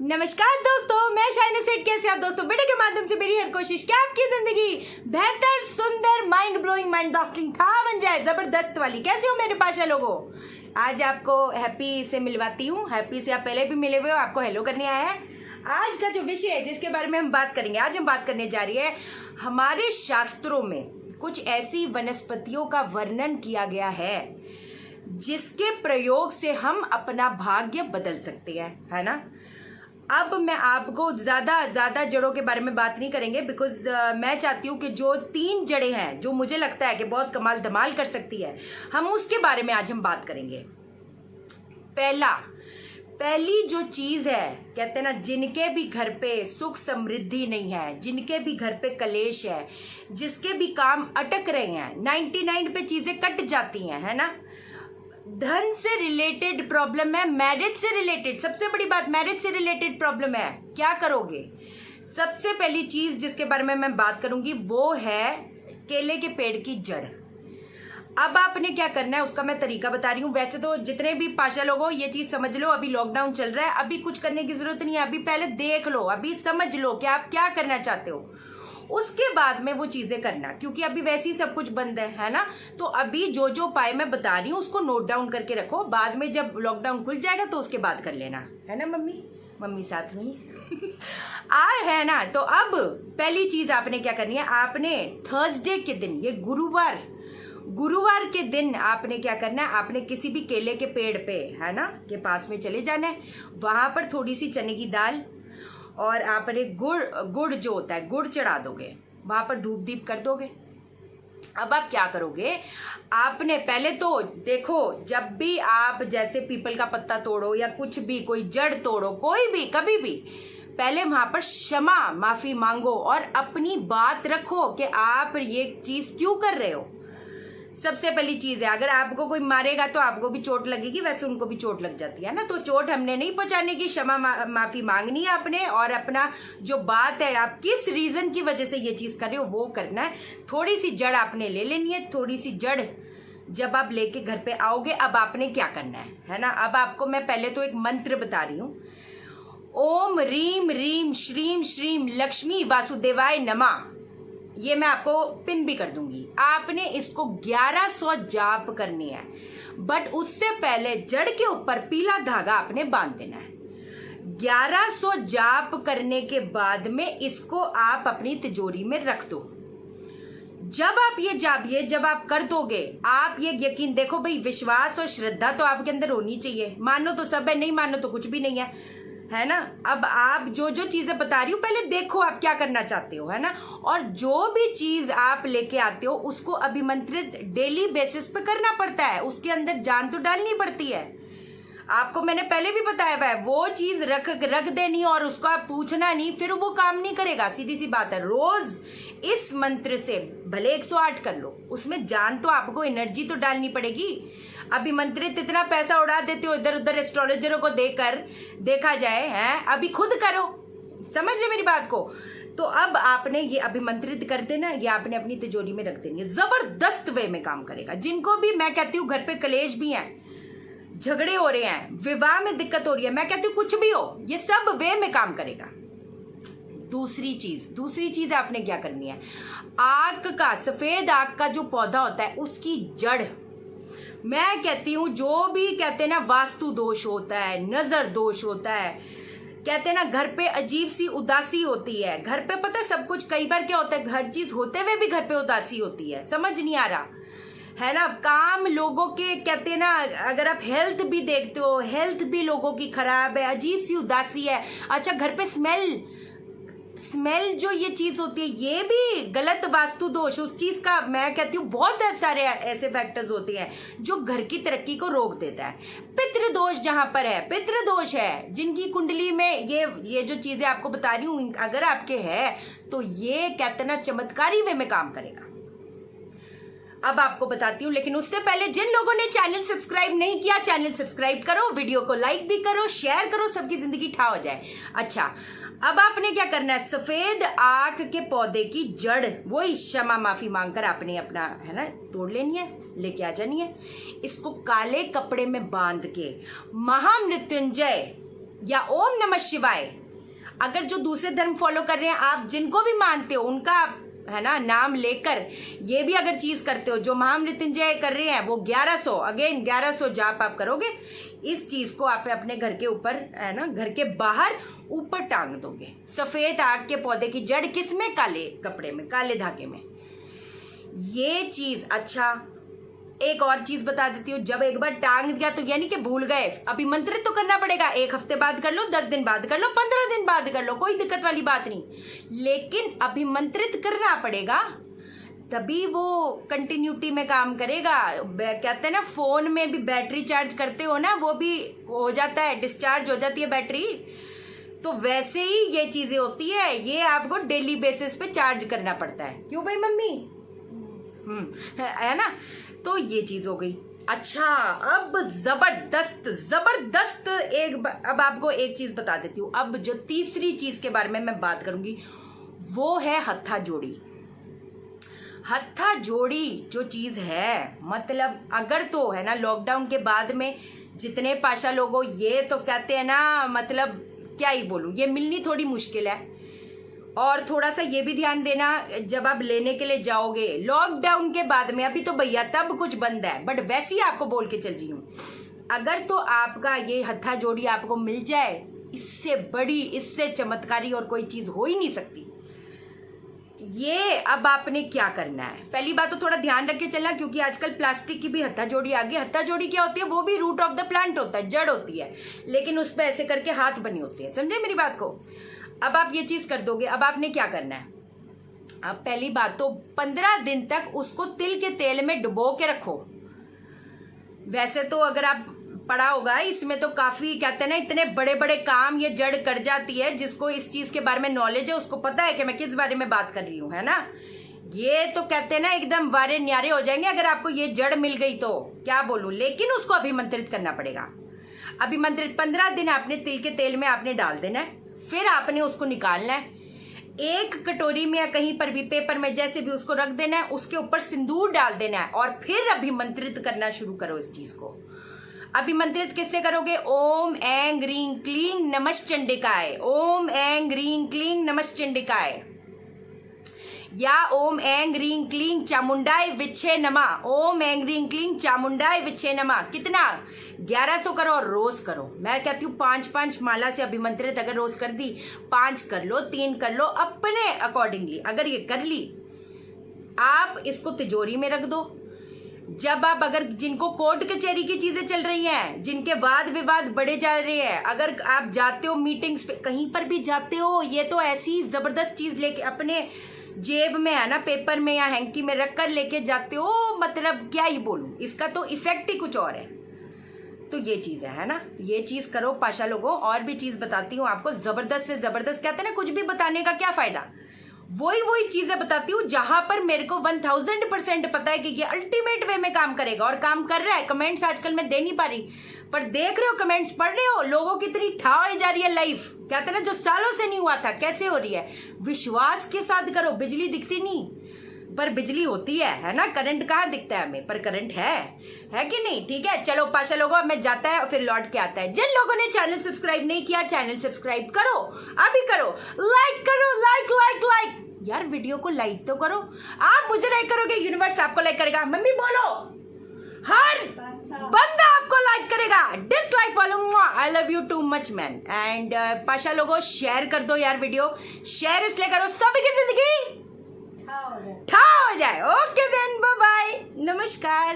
नमस्कार दोस्तों, मैं शाइना सेठ। कैसे आप दोस्तों? वीडियो के माध्यम से मेरी हर कोशिश क्या आपकी जिंदगी बेहतर, सुंदर, माइंड ब्लोइंग, माइंड ब्लास्टिंग था बन जाए, जबरदस्त वाली। कैसे हो मेरे पाशा लोगों? आज आपको हैप्पी से मिलवाती हूँ। हैप्पी से आप पहले भी मिले हुए हो, आपको हेलो करने आया है। आज का जो विषय है जिसके बारे में हम बात करेंगे, आज हम बात करने जा रही है, हमारे शास्त्रों में कुछ ऐसी वनस्पतियों का वर्णन किया गया है जिसके प्रयोग से हम अपना भाग्य बदल सकते हैं, है ना। अब मैं आपको ज्यादा जड़ों के बारे में बात नहीं करेंगे, बिकॉज मैं चाहती हूँ कि जो 3 जड़ें हैं जो मुझे लगता है कि बहुत कमाल धमाल कर सकती है, हम उसके बारे में आज हम बात करेंगे। पहली जो चीज है, कहते हैं ना, जिनके भी घर पे सुख समृद्धि नहीं है, जिनके भी घर पे कलेश है, जिसके भी काम अटक रहे हैं, 99 पे चीजें कट जाती हैं, है ना। धन से रिलेटेड प्रॉब्लम है, मैरिज से रिलेटेड, सबसे बड़ी बात मैरिज से रिलेटेड प्रॉब्लम है, क्या करोगे? सबसे पहली चीज जिसके बारे में मैं बात करूंगी वो है केले के पेड़ की जड़। अब आपने क्या करना है उसका मैं तरीका बता रही हूँ। वैसे तो जितने भी पाशा लोग हो ये चीज समझ लो, अभी लॉकडाउन चल रहा है, अभी कुछ करने की जरूरत नहीं है, अभी पहले देख लो, अभी समझ लो कि आप क्या करना चाहते हो, उसके बाद में वो चीजें करना, क्योंकि अभी वैसे ही सब कुछ बंद है ना। तो अभी जो जो उपाय मैं बता रही हूँ उसको नोट डाउन करके रखो, बाद में जब लॉकडाउन खुल जाएगा तो उसके बाद कर लेना, है ना। मम्मी साथ में है ना। तो अब पहली चीज आपने क्या करनी है, आपने थर्सडे के दिन, ये गुरुवार के दिन आपने क्या करना है, आपने किसी भी केले के पेड़ पे, है ना, के पास में चले जाना है। वहां पर थोड़ी सी चने की दाल और आपने गुड़ जो होता है गुड़ चढ़ा दोगे, वहां पर धूप दीप कर दोगे। अब आप क्या करोगे, आपने पहले तो देखो, जब भी आप जैसे पीपल का पत्ता तोड़ो या कुछ भी, कोई जड़ तोड़ो, कोई भी कभी भी, पहले वहां पर क्षमा माफी मांगो और अपनी बात रखो कि आप ये चीज क्यों कर रहे हो। सबसे पहली चीज है, अगर आपको कोई मारेगा तो आपको भी चोट लगेगी, वैसे उनको भी चोट लग जाती है ना, तो चोट हमने नहीं पहुंचाने की, क्षमा माफी मांगनी है आपने, और अपना जो बात है, आप किस रीजन की वजह से ये चीज कर रहे हो वो करना है। थोड़ी सी जड़ आपने ले लेनी है, थोड़ी सी जड़ जब आप लेके घर पे आओगे, अब आपने क्या करना है ना। अब आपको मैं पहले तो एक मंत्र बता रही हूँ, ओम रीम रीम श्रीम श्रीम लक्ष्मी वासुदेवाय नमः। ये मैं आपको पिन भी कर दूंगी। आपने इसको 1100 जाप करनी है, बट उससे पहले जड़ के ऊपर पीला धागा आपने बांध देना है। 1100 जाप करने के बाद में इसको आप अपनी तिजोरी में रख दो। जब आप जब आप कर दोगे, आप ये यकीन, देखो भाई, विश्वास और श्रद्धा तो आपके अंदर होनी चाहिए। मानो तो सब है, नहीं मानो तो कुछ भी नहीं है ना। अब आप जो जो चीजें बता रही हूँ पहले देखो आप क्या करना चाहते हो, है ना। और जो भी चीज आप लेके आते हो उसको अभिमंत्रित डेली बेसिस पे करना पड़ता है, उसके अंदर जान तो डालनी पड़ती है। आपको मैंने पहले भी बताया हुआ है, वो चीज रख देनी और उसको आप पूछना नहीं, फिर वो काम नहीं करेगा। सीधी सी बात है, रोज इस मंत्र से भले 108 कर लो, उसमें जान तो आपको, एनर्जी तो डालनी पड़ेगी। अभिमंत्रित इतना पैसा उड़ा देते हो इधर उधर एस्ट्रोलॉजरों को देकर, देखा जाए, है, अभी खुद करो, समझ रहे मेरी बात को। तो अब आपने ये अभिमंत्रित कर देना, ये आपने अपनी तिजोरी में रख देनी है, जबरदस्त वे में काम करेगा। जिनको भी, मैं कहती हूँ घर पे कलेश भी है, झगड़े हो रहे हैं, विवाह में दिक्कत हो रही है, मैं कहती हूँ कुछ भी हो, ये सब वे में काम करेगा। दूसरी चीज आपने क्या करनी है, आक का, सफेद आक का जो पौधा होता है उसकी जड़, मैं कहती हूँ जो भी कहते हैं ना वास्तु दोष होता है, नजर दोष होता है, कहते हैं ना घर पे अजीब सी उदासी होती है, घर पे पता है सब कुछ, कई बार क्या होता है, हर चीज होते हुए भी घर पे उदासी होती है, समझ नहीं आ रहा है ना। काम लोगों के, कहते हैं ना, अगर आप हेल्थ भी देखते हो, हेल्थ भी लोगों की खराब है, अजीब सी उदासी है। अच्छा, घर पे स्मेल जो ये चीज होती है, ये भी गलत वास्तु दोष, उस चीज का, मैं कहती हूँ बहुत सारे ऐसे फैक्टर्स होते हैं जो घर की तरक्की को रोक देता है। पितृदोष जहां पर है, पितृदोष है, जिनकी कुंडली में ये जो चीजें आपको बता रही हूँ अगर आपके है तो ये कहते हैं ना चमत्कारी वे में काम करेगा। अब आपको बताती हूँ, लेकिन उससे पहले जिन लोगों ने चैनल सब्सक्राइब नहीं किया, चैनल सब्सक्राइब करो, वीडियो को लाइक भी करो, शेयर करो, सबकी जिंदगी ठा हो जाए। अच्छा, अब आपने क्या करना है, सफेद आक के पौधे की जड़, वही क्षमा माफी मांगकर आपने अपना, है ना, तोड़ लेनी है, लेके आ जानी है। इसको काले कपड़े में बांध के महामृत्युंजय या ओम नमः शिवाय, अगर जो दूसरे धर्म फॉलो कर रहे हैं, आप जिनको भी मानते हो उनका है ना नाम लेकर ये भी अगर चीज करते हो, जो महामृत्युंजय कर रहे हैं वो 1100 अगेन 1100 जाप आप करोगे, इस चीज को आप अपने घर के ऊपर है ना, घर के बाहर ऊपर टांग दोगे। सफेद आग के पौधे की जड़ किसमें? काले कपड़े में, काले धागे में। ये चीज अच्छा, एक और चीज बता देती हूँ, जब एक बार टांग दिया तो यानी कि भूल गए, अभिमंत्रित तो करना पड़ेगा। 1 हफ्ते बाद कर लो, 10 दिन बाद कर लो, 15 दिन बाद कर लो, कोई दिक्कत वाली बात नहीं, लेकिन अभिमंत्रित करना पड़ेगा, तभी वो कंटिन्यूटी में काम करेगा। कहते हैं ना फोन में भी बैटरी चार्ज करते हो ना, वो भी हो जाता है, डिस्चार्ज हो जाती है बैटरी, तो वैसे ही ये चीजें होती है, ये आपको डेली बेसिस पे चार्ज करना पड़ता है। क्यों भाई मम्मी? है ना, तो ये चीज हो गई। अच्छा, अब जबरदस्त अब आपको एक चीज बता देती हूँ। अब जो तीसरी चीज के बारे में मैं बात करूंगी वो है हत्था जोड़ी। हत्था जोड़ी जो चीज है, मतलब अगर तो है ना लॉकडाउन के बाद में जितने पाशा लोगों, ये तो कहते हैं ना, मतलब क्या ही बोलूं, ये मिलनी थोड़ी मुश्किल है। और थोड़ा सा ये भी ध्यान देना, जब आप लेने के लिए जाओगे लॉकडाउन के बाद में, अभी तो भैया सब कुछ बंद है, बट वैसे ही आपको बोल के चल रही हूँ, अगर तो आपका ये हत्था जोड़ी आपको मिल जाए, इससे बड़ी, इससे चमत्कारी और कोई चीज हो ही नहीं सकती। ये अब आपने क्या करना है, पहली बात तो थोड़ा ध्यान रख के चलना, क्योंकि आजकल प्लास्टिक की भी हत्था जोड़ी आ गई। हत्था जोड़ी क्या होती है? वो भी रूट ऑफ द प्लांट होता है, जड़ होती है, लेकिन उस पर ऐसे करके हाथ बनी होती है। समझे मेरी बात को? अब आप ये चीज कर दोगे। अब आपने क्या करना है, अब पहली बात तो 15 दिन तक उसको तिल के तेल में डुबो के रखो। वैसे तो अगर आप पढ़ा होगा, इसमें तो काफी कहते हैं ना, इतने बड़े बड़े काम ये जड़ कर जाती है। जिसको इस चीज के बारे में नॉलेज है उसको पता है कि मैं किस बारे में बात कर रही हूँ, है ना। ये तो कहते हैं ना एकदम वारे न्यारे हो जाएंगे अगर आपको ये जड़ मिल गई तो, क्या बोलूं। लेकिन उसको अभिमंत्रित करना पड़ेगा। अभिमंत्रित 15 दिन आपने तिल के तेल में आपने डाल देना है, फिर आपने उसको निकालना है, एक कटोरी में या कहीं पर भी पेपर में जैसे भी उसको रख देना है, उसके ऊपर सिंदूर डाल देना है और फिर अभिमंत्रित करना शुरू करो इस चीज को। अभिमंत्रित किससे करोगे? ओम ऐं ग्रीं क्लीं नमश्चंडिकाय, ओम ऐं ग्रीं क्लीं नमश्चंडिकाय, या ओम ऐं ग्रीं क्लीं चामुंडाय विच्छे नमः, ओम ऐं ग्रीं क्लीं चामुंडाय विच्छे नमः। कितना? 1100 करो और रोज करो। मैं कहती हूँ 5-5 माला से अभिमंत्रित अगर रोज कर दी, 5 कर लो, 3 कर लो, अपने अकॉर्डिंगली। अगर ये कर ली, आप इसको तिजोरी में रख दो। जब आप, अगर जिनको कोर्ट कचहरी की चीजें चल रही हैं, जिनके वाद विवाद बढ़े जा रहे हैं, अगर आप जाते हो मीटिंग्स पे, कहीं पर भी जाते हो, ये तो ऐसी जबरदस्त चीज लेके अपने जेब में है ना, पेपर में या हैंकी में रख कर लेके जाते हो, मतलब क्या ही बोलूं, इसका तो इफेक्ट ही कुछ और है। तो ये चीज है ना, ये चीज करो पाशा लोगों। और भी चीज बताती हूँ आपको, जबरदस्त से जबरदस्त। कहते हैं ना, कुछ भी बताने का क्या फायदा, वही चीजें बताती हूँ जहां पर मेरे को 1000% पता है कि ये अल्टीमेट वे में काम करेगा और काम कर रहा है। कमेंट्स आजकल मैं दे नहीं पा रही, पर देख रहे हो, कमेंट्स पढ़ रहे हो, लोगों की इतनी ठाव जा रही है लाइफ, कहते हैं ना जो सालों से नहीं हुआ था, कैसे हो रही है। विश्वास के साथ करो। बिजली दिखती नहीं पर बिजली होती है ना। करंट कहाँ दिखता है हमें, पर करंट है कि नहीं। ठीक है, चलो पाशा लोगों, अब मैं जाता है और फिर लौट के आता है। जिन लोगों ने चैनल सब्सक्राइब नहीं किया, चैनल सब्सक्राइब करो, अभी करो, लाइक करो, लाइक यार, वीडियो को लाइक तो करो। आप मुझे लाइक करोगे, यूनिवर्स आपको लाइक करेगा। मम्मी बोलो, हर बंदा आपको लाइक करेगा। डिसलाइक वालों, I love you too much man. And Pasha लोगों, शेयर कर दो यार, वीडियो शेयर इसलिए करो सभी की जिंदगी ठा हो जाए। ओके देन, बाय बाय, नमस्कार।